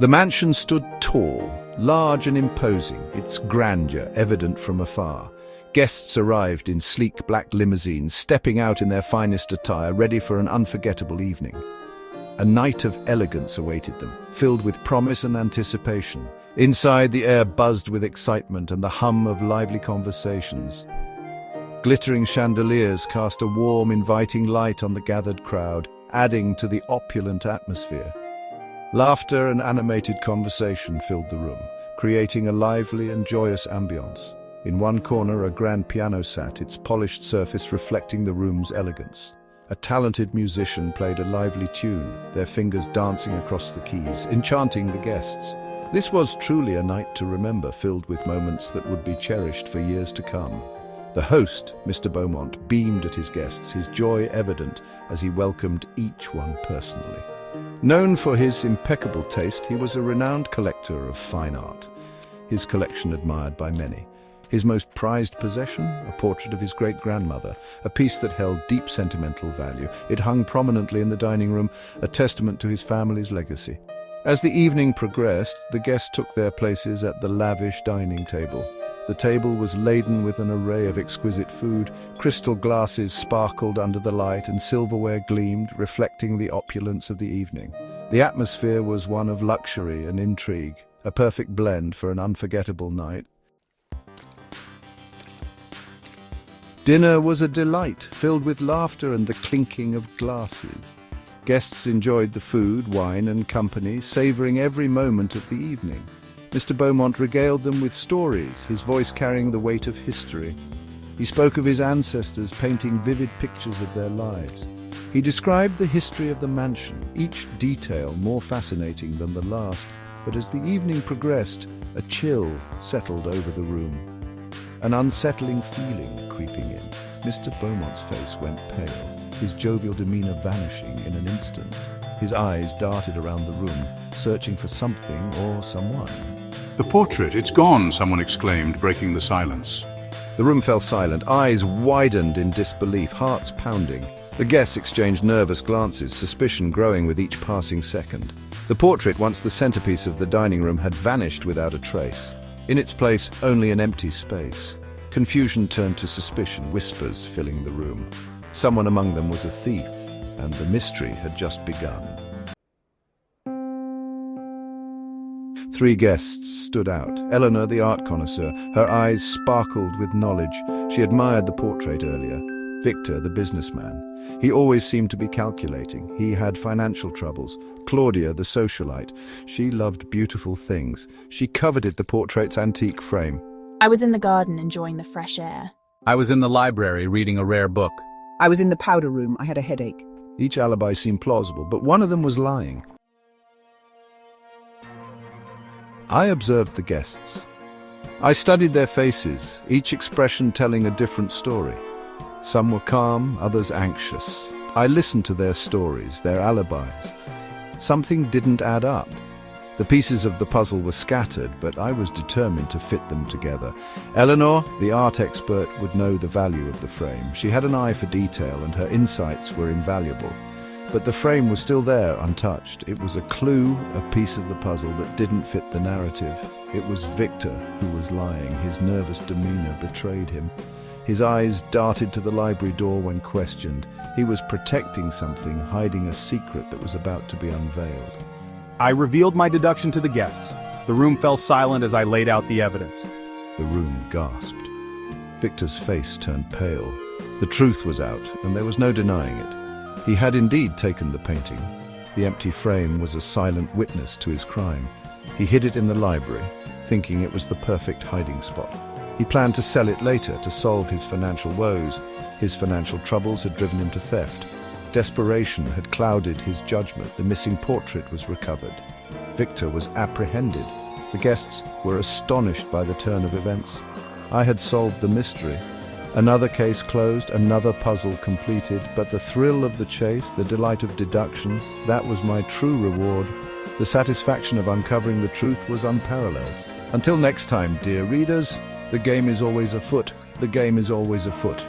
The mansion stood tall, large and imposing, its grandeur evident from afar. Guests arrived in sleek black limousines, stepping out in their finest attire, ready for an unforgettable evening. A night of elegance awaited them, filled with promise and anticipation. Inside, the air buzzed with excitement and the hum of lively conversations. Glittering chandeliers cast a warm, inviting light on the gathered crowd, adding to the opulent atmosphere. Laughter and animated conversation filled the room, creating a lively and joyous ambience. In one corner, a grand piano sat, its polished surface reflecting the room's elegance. A talented musician played a lively tune, their fingers dancing across the keys, enchanting the guests. This was truly a night to remember, filled with moments that would be cherished for years to come. The host, Mr. Beaumont, beamed at his guests, his joy evident as he welcomed each one personally. Known for his impeccable taste, he was a renowned collector of fine art, his collection admired by many. His most prized possession, a portrait of his great-grandmother, a piece that held deep sentimental value. It hung prominently in the dining room, a testament to his family's legacy. As the evening progressed, the guests took their places at the lavish dining table. The table was laden with an array of exquisite food. Crystal glasses sparkled under the light and silverware gleamed, reflecting the opulence of the evening. The atmosphere was one of luxury and intrigue, a perfect blend for an unforgettable night. Dinner was a delight, filled with laughter and the clinking of glasses. Guests enjoyed the food, wine and company, savoring every moment of the evening. Mr. Beaumont regaled them with stories, his voice carrying the weight of history. He spoke of his ancestors, painting vivid pictures of their lives. He described the history of the mansion, each detail more fascinating than the last. But as the evening progressed, a chill settled over the room. An unsettling feeling creeping in. Mr. Beaumont's face went pale, his jovial demeanor vanishing in an instant. His eyes darted around the room, searching for something or someone. "The portrait, it's gone," someone exclaimed, breaking the silence. The room fell silent, eyes widened in disbelief, hearts pounding. The guests exchanged nervous glances, suspicion growing with each passing second. The portrait, once the centerpiece of the dining room, had vanished without a trace. In its place, only an empty space. Confusion turned to suspicion, whispers filling the room. Someone among them was a thief, and the mystery had just begun. 3 guests stood out. Eleanor, the art connoisseur, her eyes sparkled with knowledge. She admired the portrait earlier. Victor, the businessman. He always seemed to be calculating. He had financial troubles. Claudia, the socialite. She loved beautiful things. She coveted the portrait's antique frame. I was in the garden enjoying the fresh air. I was in the library reading a rare book. I was in the powder room. I had a headache. Each alibi seemed plausible, but one of them was lying. I observed the guests. I studied their faces, each expression telling a different story. Some were calm, others anxious. I listened to their stories, their alibis. Something didn't add up. The pieces of the puzzle were scattered, but I was determined to fit them together. Eleanor, the art expert, would know the value of the frame. She had an eye for detail, and her insights were invaluable. But the frame was still there, untouched. It was a clue, a piece of the puzzle that didn't fit the narrative. It was Victor who was lying. His nervous demeanor betrayed him. His eyes darted to the library door when questioned. He was protecting something, hiding a secret that was about to be unveiled. I revealed my deduction to the guests. The room fell silent as I laid out the evidence. The room gasped. Victor's face turned pale. The truth was out, and there was no denying it. He had indeed taken the painting. The empty frame was a silent witness to his crime. He hid it in the library, thinking it was the perfect hiding spot. He planned to sell it later to solve his financial woes. His financial troubles had driven him to theft. Desperation had clouded his judgment. The missing portrait was recovered. Victor was apprehended. The guests were astonished by the turn of events. I had solved the mystery. Another case closed, another puzzle completed, but the thrill of the chase, the delight of deduction, that was my true reward. The satisfaction of uncovering the truth was unparalleled. Until next time, dear readers, the game is always afoot. The game is always afoot.